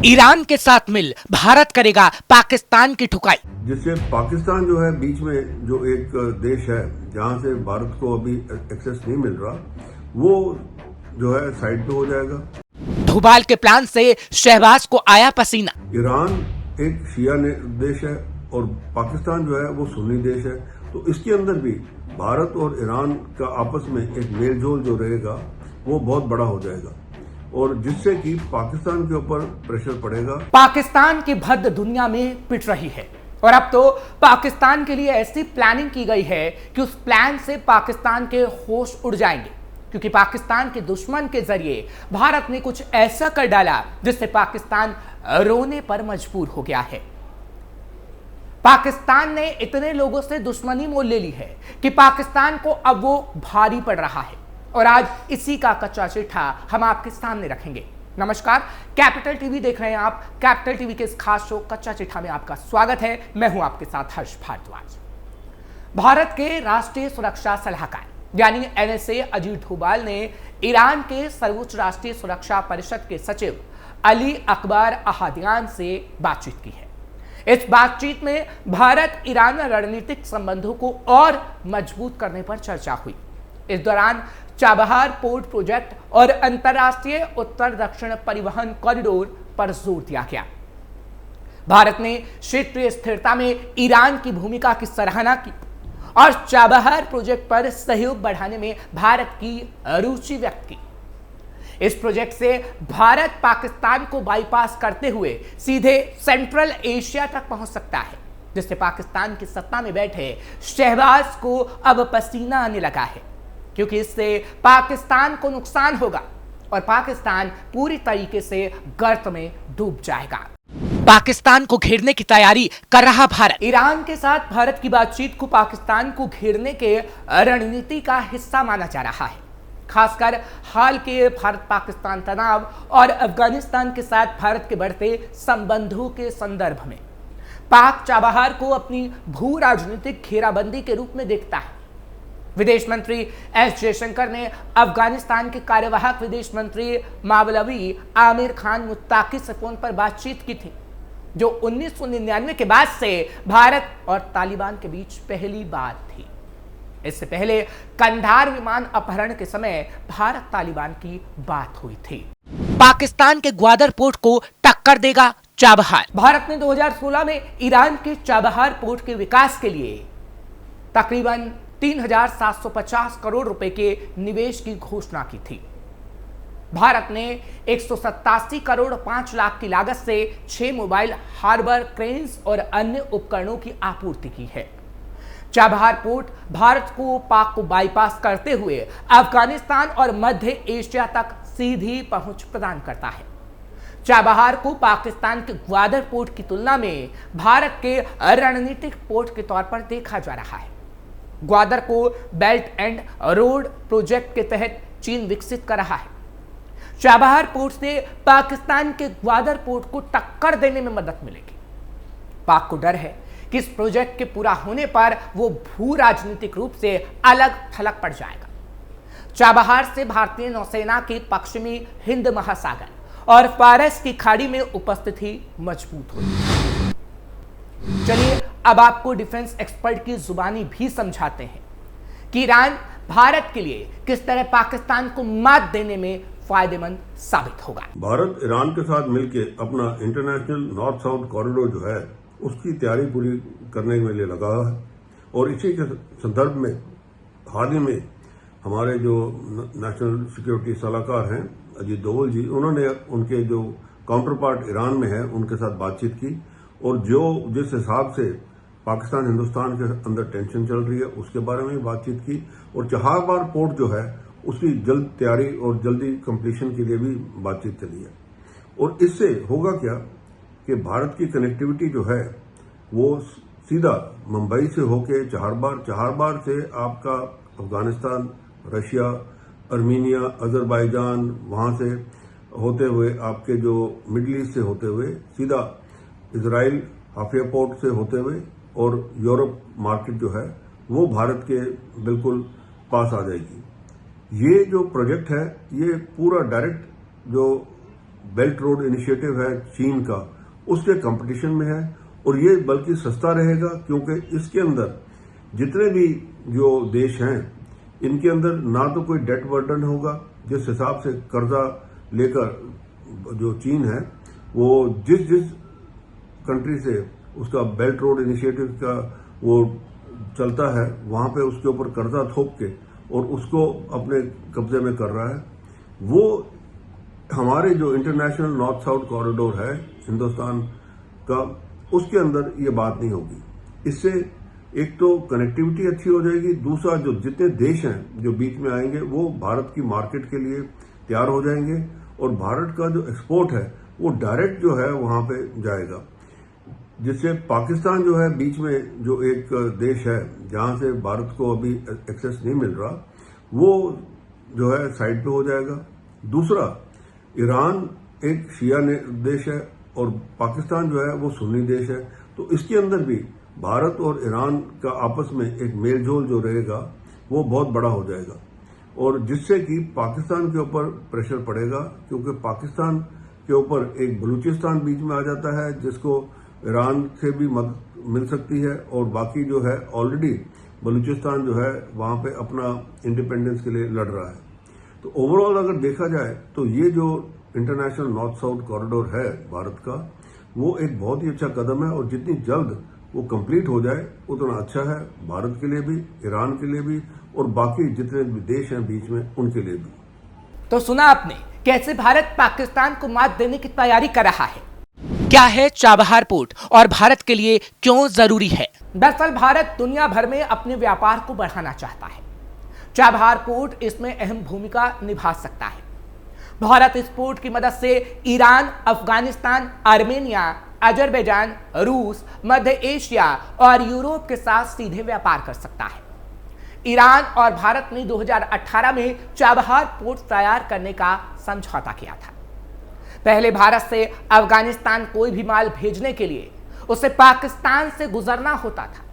Iran के साथ मिल भारत करेगा पाकिस्तान की ठुकाई। जिससे पाकिस्तान जो है बीच में जो एक देश है जहां से भारत को अभी एक्सेस नहीं मिल रहा, वो जो है साइड पे हो जाएगा। डोभाल के प्लान से शहबाज को आया पसीना। ईरान एक शिया देश है और पाकिस्तान जो है वो सुन्नी देश है, तो इसके अंदर भी भारत और ईरान का आपस में एक मेलजोल जो रहेगा वो बहुत बड़ा हो जाएगा और जिससे कि पाकिस्तान के ऊपर प्रेशर पड़ेगा। पाकिस्तान की भद्द दुनिया में पिट रही है और अब तो पाकिस्तान के लिए ऐसी प्लानिंग की गई है कि उस प्लान से पाकिस्तान के होश उड़ जाएंगे, क्योंकि पाकिस्तान के दुश्मन के जरिए भारत ने कुछ ऐसा कर डाला जिससे पाकिस्तान रोने पर मजबूर हो गया है। पाकिस्तान ने इतने लोगों से दुश्मनी मोल ले ली है कि पाकिस्तान को अब वो भारी पड़ रहा है और आज इसी का कच्चा चिट्ठा हम आपके सामने रखेंगे। नमस्कार, कैपिटल टीवी देख रहे हैं आप। कैपिटल टीवी के इस खास शो कच्चा चिट्ठा में आपका स्वागत है। मैं हूं आपके साथ हर्ष भारद्वाज। भारत के राष्ट्रीय सुरक्षा सलाहकार यानी एनएसए अजीत डोभाल ने ईरान के सर्वोच्च राष्ट्रीय सुरक्षा परिषद के सचिव अली अकबर अहादियान से बातचीत की है। इस बातचीत में भारत ईरान रणनीतिक संबंधों को और मजबूत करने पर चर्चा हुई। इस दौरान चाबहार पोर्ट प्रोजेक्ट और अंतर्राष्ट्रीय उत्तर दक्षिण परिवहन कॉरिडोर पर जोर दिया गया। भारत ने क्षेत्रीय स्थिरता में ईरान की भूमिका की सराहना की और चाबहार प्रोजेक्ट पर सहयोग बढ़ाने में भारत की रुचि व्यक्त की। इस प्रोजेक्ट से भारत पाकिस्तान को बाईपास करते हुए सीधे सेंट्रल एशिया तक पहुंच सकता है, जिससे पाकिस्तान की सत्ता में बैठे शहबाज को अब पसीना आने लगा है, क्योंकि इससे पाकिस्तान को नुकसान होगा और पाकिस्तान पूरी तरीके से गर्त में डूब जाएगा। पाकिस्तान को घेरने की तैयारी कर रहा भारत। ईरान के साथ भारत की बातचीत को पाकिस्तान को घेरने के रणनीति का हिस्सा माना जा रहा है, खासकर हाल के भारत पाकिस्तान तनाव और अफगानिस्तान के साथ भारत के बढ़ते संबंधों के संदर्भ में। पाक चाबहार को अपनी भू राजनीतिक घेराबंदी के रूप में देखता है। विदेश मंत्री एस जयशंकर ने अफगानिस्तान के कार्यवाहक विदेश मंत्री मावलवी आमिर खान मुत्ताकी से फोन पर बातचीत की थी, जो 1999 के बाद से भारत और तालिबान के बीच पहली बात थी। इससे पहले कंधार विमान अपहरण के समय भारत तालिबान की बात हुई थी। पाकिस्तान के ग्वादर पोर्ट को टक्कर देगा चाबहार। भारत ने 2016 में ईरान के चाबहार पोर्ट के विकास के लिए तकरीबन 3,750 करोड़ रुपए के निवेश की घोषणा की थी। भारत ने 187 करोड़ 5 लाख की लागत से 6 मोबाइल हार्बर क्रेन्स और अन्य उपकरणों की आपूर्ति की है। चाबहार पोर्ट भारत को पाक को बाईपास करते हुए अफगानिस्तान और मध्य एशिया तक सीधी पहुंच प्रदान करता है। चाबहार को पाकिस्तान के ग्वादर पोर्ट की तुलना में भारत के रणनीतिक पोर्ट के तौर पर देखा जा रहा है। ग्वादर को बेल्ट एंड रोड प्रोजेक्ट के तहत चीन विकसित कर रहा है। चाबहार पोर्ट से पाकिस्तान के ग्वादर पोर्ट को टक्कर देने में मदद मिलेगी। पाक को डर है कि इस प्रोजेक्ट के पूरा होने पर वो भू राजनीतिक रूप से अलग थलग पड़ जाएगा। चाबहार से भारतीय नौसेना के पश्चिमी हिंद महासागर और फारस की खाड़ी में उपस्थिति मजबूत होगी। चलिए अब आपको डिफेंस एक्सपर्ट की जुबानी भी समझाते हैं कि ईरान भारत के लिए किस तरह पाकिस्तान को मात देने में फायदेमंद साबित होगा। भारत ईरान के साथ मिलकर अपना इंटरनेशनल नॉर्थ साउथ कॉरिडोर जो है उसकी तैयारी पूरी करने के लिए लगा है और इसी के संदर्भ में हाल ही में हमारे जो नेशनल सिक्योरिटी सलाहकार हैं अजीत डोभाल जी, उन्होंने उनके जो काउंटर पार्ट ईरान में है उनके साथ बातचीत की और जो जिस हिसाब से पाकिस्तान हिंदुस्तान के अंदर टेंशन चल रही है उसके बारे में बातचीत की और चाबहार पोर्ट जो है उसकी जल्द तैयारी और जल्दी कंप्लीशन के लिए भी बातचीत चली है। और इससे होगा क्या कि भारत की कनेक्टिविटी जो है वो सीधा मुंबई से होके चाबहार से आपका अफगानिस्तान, रशिया, अर्मीनिया, अजरबैजान, वहां से होते हुए आपके जो मिडल ईस्ट से होते हुए सीधा इजराइल हाफिया पोर्ट से होते हुए और यूरोप मार्केट जो है वो भारत के बिल्कुल पास आ जाएगी। ये जो प्रोजेक्ट है ये पूरा डायरेक्ट जो बेल्ट रोड इनिशिएटिव है चीन का, उसके कंपटीशन में है। और ये बल्कि सस्ता रहेगा, क्योंकि इसके अंदर जितने भी जो देश हैं इनके अंदर ना तो कोई डेट बर्डन होगा, जिस हिसाब से कर्जा लेकर जो चीन है वो जिस कंट्री से उसका बेल्ट रोड इनिशिएटिव का वो चलता है वहां पे उसके ऊपर कर्जा थोप के और उसको अपने कब्जे में कर रहा है। वो हमारे जो इंटरनेशनल नॉर्थ साउथ कॉरिडोर है हिंदुस्तान का, उसके अंदर ये बात नहीं होगी। इससे एक तो कनेक्टिविटी अच्छी हो जाएगी, दूसरा जो जितने देश हैं जो बीच में आएंगे वो भारत की मार्केट के लिए तैयार हो जाएंगे और भारत का जो एक्सपोर्ट है वो डायरेक्ट जो है वहां पे जाएगा, जिससे पाकिस्तान जो है बीच में जो एक देश है जहां से भारत को अभी एक्सेस नहीं मिल रहा, वो जो है साइड पे हो जाएगा। दूसरा, ईरान एक शिया देश है और पाकिस्तान जो है वो सुन्नी देश है, तो इसके अंदर भी भारत और ईरान का आपस में एक मेलजोल जो रहेगा वो बहुत बड़ा हो जाएगा और जिससे कि पाकिस्तान के ऊपर प्रेशर पड़ेगा, क्योंकि पाकिस्तान के ऊपर एक बलूचिस्तान बीच में आ जाता है जिसको ईरान से भी मदद मिल सकती है और बाकी जो है ऑलरेडी बलूचिस्तान जो है वहां पे अपना इंडिपेंडेंस के लिए लड़ रहा है। तो ओवरऑल अगर देखा जाए तो ये जो इंटरनेशनल नॉर्थ साउथ कॉरिडोर है भारत का, वो एक बहुत ही अच्छा कदम है और जितनी जल्द वो कंप्लीट हो जाए उतना अच्छा है भारत के लिए भी, ईरान के लिए भी और बाकी जितने भी देश हैं बीच में उनके लिए भी। तो सुना आपने कैसे भारत पाकिस्तान को मात देने की तैयारी कर रहा है। क्या है चाबहार पोर्ट और भारत के लिए क्यों जरूरी है? दरअसल भारत दुनिया भर में अपने व्यापार को बढ़ाना चाहता है। चाबहार पोर्ट इसमें अहम भूमिका निभा सकता है। भारत इस पोर्ट की मदद से ईरान, अफगानिस्तान, आर्मेनिया, अजरबैजान, रूस, मध्य एशिया और यूरोप के साथ सीधे व्यापार कर सकता है। ईरान और भारत ने 2018 में चाबहार पोर्ट तैयार करने का समझौता किया था। पहले भारत से अफगानिस्तान कोई भी माल भेजने के लिए उसे पाकिस्तान से गुजरना होता था।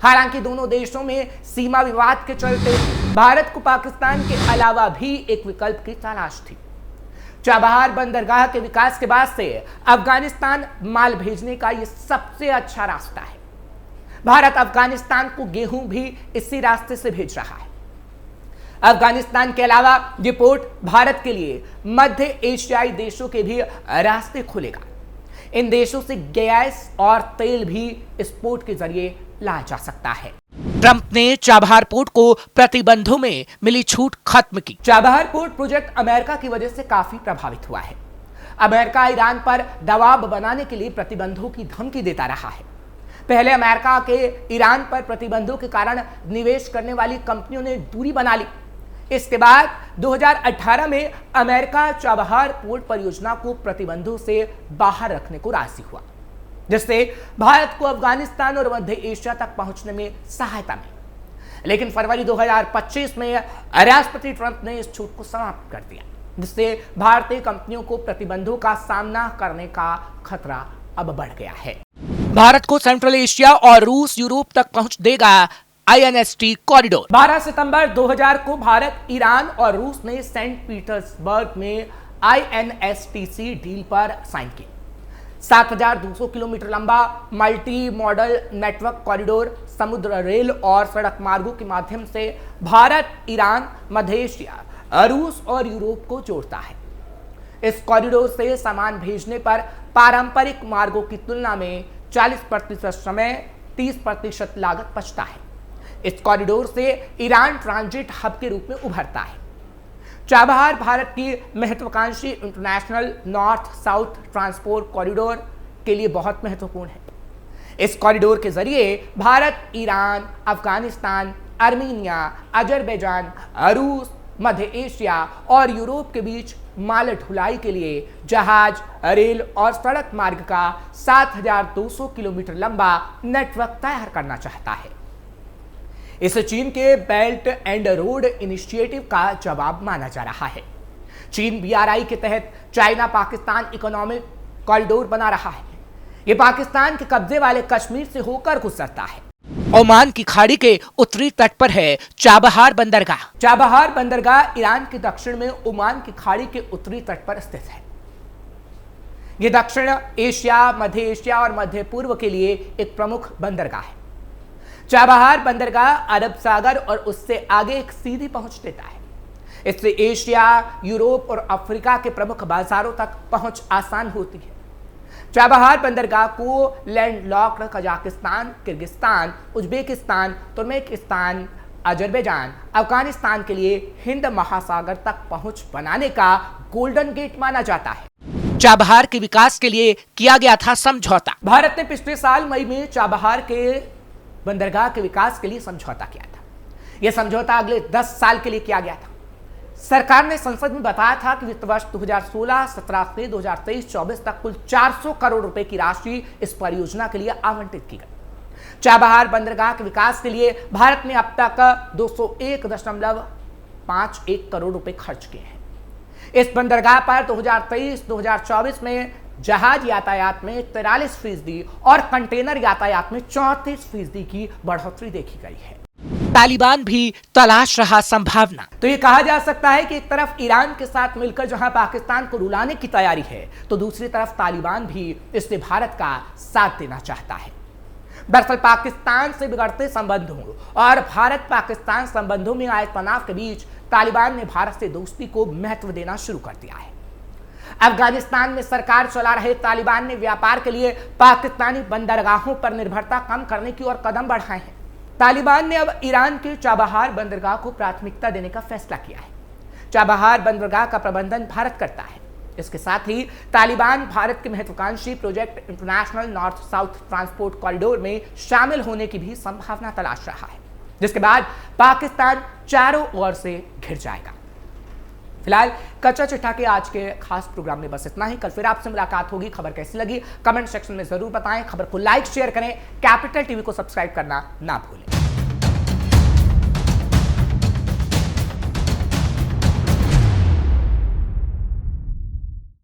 हालांकि दोनों देशों में सीमा विवाद के चलते भारत को पाकिस्तान के अलावा भी एक विकल्प की तलाश थी। चाबहार बंदरगाह के विकास के बाद से अफगानिस्तान माल भेजने का यह सबसे अच्छा रास्ता है। भारत अफगानिस्तान को गेहूं भी इसी रास्ते से भेज रहा है। अफगानिस्तान के अलावा ये पोर्ट भारत के लिए मध्य एशियाई देशों के भी रास्ते खोलेगा। इन देशों से गैस और तेल भी इस पोर्ट के जरिए लाया जा सकता है। ट्रंप ने चाबहार पोर्ट को प्रतिबंधों में मिली छूट खत्म की। चाबहार पोर्ट प्रोजेक्ट अमेरिका की वजह से काफी प्रभावित हुआ है। अमेरिका ईरान पर दबाव बनाने के लिए प्रतिबंधों की धमकी देता रहा है। पहले अमेरिका के ईरान पर प्रतिबंधों के कारण निवेश करने वाली कंपनियों ने दूरी बना ली। इसके बाद 2018 में अमेरिका चाबहार पोर्ट परियोजना को प्रतिबंधों से बाहर रखने को राजी हुआ, जिससे भारत को अफगानिस्तान और मध्य एशिया तक पहुंचने में सहायता मिली। लेकिन फरवरी 2025 में राष्ट्रपति ट्रंप ने इस छूट को समाप्त कर दिया, जिससे भारतीय कंपनियों को प्रतिबंधों का सामना करने का खतरा अब बढ़ गया है। भारत को सेंट्रल एशिया और रूस यूरोप तक पहुंच देगा INST कॉरिडोर। 12 सितंबर 2000 को भारत, ईरान और रूस ने सेंट पीटर्सबर्ग में INSTC डील पर साइन की। 7200 किलोमीटर लंबा मल्टी मॉडल नेटवर्क कॉरिडोर समुद्र, रेल और सड़क मार्गों के माध्यम से भारत, ईरान, मध्य एशिया, रूस और यूरोप को जोड़ता है। इस कॉरिडोर से सामान भेजने पर पारंपरिक मार्गों की तुलना में 40% समय, 30% लागत बचता है। इस कॉरिडोर से ईरान ट्रांजिट हब के रूप में उभरता है। चाबहार भारत की महत्वाकांक्षी international north south transport corridor के लिए बहुत महत्वपूर्ण है। इस कॉरिडोर के जरिए Bharat, Iran, Afghanistan, Armenia, Azerbaijan, रूस, मध्य एशिया और यूरोप के बीच माल ढुलाई के लिए जहाज, रेल और सड़क मार्ग का 7200 किलोमीटर लंबा नेटवर्क तैयार करना चाहता है। इसे चीन के बेल्ट एंड रोड इनिशिएटिव का जवाब माना जा रहा है। चीन BRI के तहत चाइना पाकिस्तान इकोनॉमिक कॉरिडोर बना रहा है। यह पाकिस्तान के कब्जे वाले कश्मीर से होकर गुजरता है। ओमान की खाड़ी के उत्तरी तट पर है चाबहार बंदरगाह। चाबहार बंदरगाह ईरान के दक्षिण में ओमान की खाड़ी के उत्तरी तट पर स्थित है। ये दक्षिण एशिया, मध्य एशिया और मध्य पूर्व के लिए एक प्रमुख बंदरगाह है। चाबहार बंदरगाह अरब सागर और उससे आगे एक सीधी पहुंच देता है। इससे एशिया, यूरोप और अफ्रीका के प्रमुख बाजारों तक पहुंच आसान होती है। चाबहार बंदरगाह को landlocked Kazakhstan, Kyrgyzstan, Uzbekistan, Turkmenistan, Azerbaijan, Afghanistan के लिए हिंद महासागर तक पहुंच बनाने का गोल्डन गेट माना जाता है। चाबहार के विकास के लिए किया गया था समझौता। भारत ने पिछले साल मई में चाबहार के बंदरगाह के विकास के लिए समझौता किया था। यह समझौता अगले 10 साल के लिए किया गया था। सरकार ने संसद में बताया था कि वित्त वर्ष 2016-17 से 2023-24 तक कुल 400 करोड़ रुपए की राशि इस परियोजना के लिए आवंटित की गई। चाबहार बंदरगाह के विकास के लिए भारत ने अब तक 201.51 करोड़ रुपए खर्च किए हैं। इस बंदरगाह पर 2023-2024 में जहाज यातायात में 43% और कंटेनर यातायात में 34% की बढ़ोतरी देखी गई है। तालिबान भी तलाश रहा संभावना। तो ये कहा जा सकता है कि एक तरफ ईरान के साथ मिलकर जहां पाकिस्तान को रुलाने की तैयारी है, तो दूसरी तरफ तालिबान भी इससे भारत का साथ देना चाहता है। दरअसल पाकिस्तान से बिगड़ते संबंधों और भारत पाकिस्तान संबंधों में आए तनाव के बीच तालिबान ने भारत से दोस्ती को महत्व देना शुरू कर दिया है। अफगानिस्तान में सरकार चला रहे तालिबान ने व्यापार के लिए पाकिस्तानी बंदरगाहों पर निर्भरता कम करने की ओर कदम बढ़ाए हैं। तालिबान ने अब ईरान के चाबहार बंदरगाह को प्राथमिकता देने का फैसला किया है। चाबहार बंदरगाह का प्रबंधन भारत करता है। इसके साथ ही तालिबान भारत के महत्वाकांक्षी project international north south transport corridor में शामिल होने की भी संभावना तलाश रहा है, जिसके बाद पाकिस्तान चारों ओर से घिर जाएगा। फिलहाल कच्चा चिट्ठा के आज के खास प्रोग्राम में बस इतना ही। कल फिर आपसे मुलाकात होगी। खबर कैसी लगी कमेंट सेक्शन में जरूर बताएं। खबर को लाइक शेयर करें। कैपिटल टीवी को सब्सक्राइब करना ना भूलें।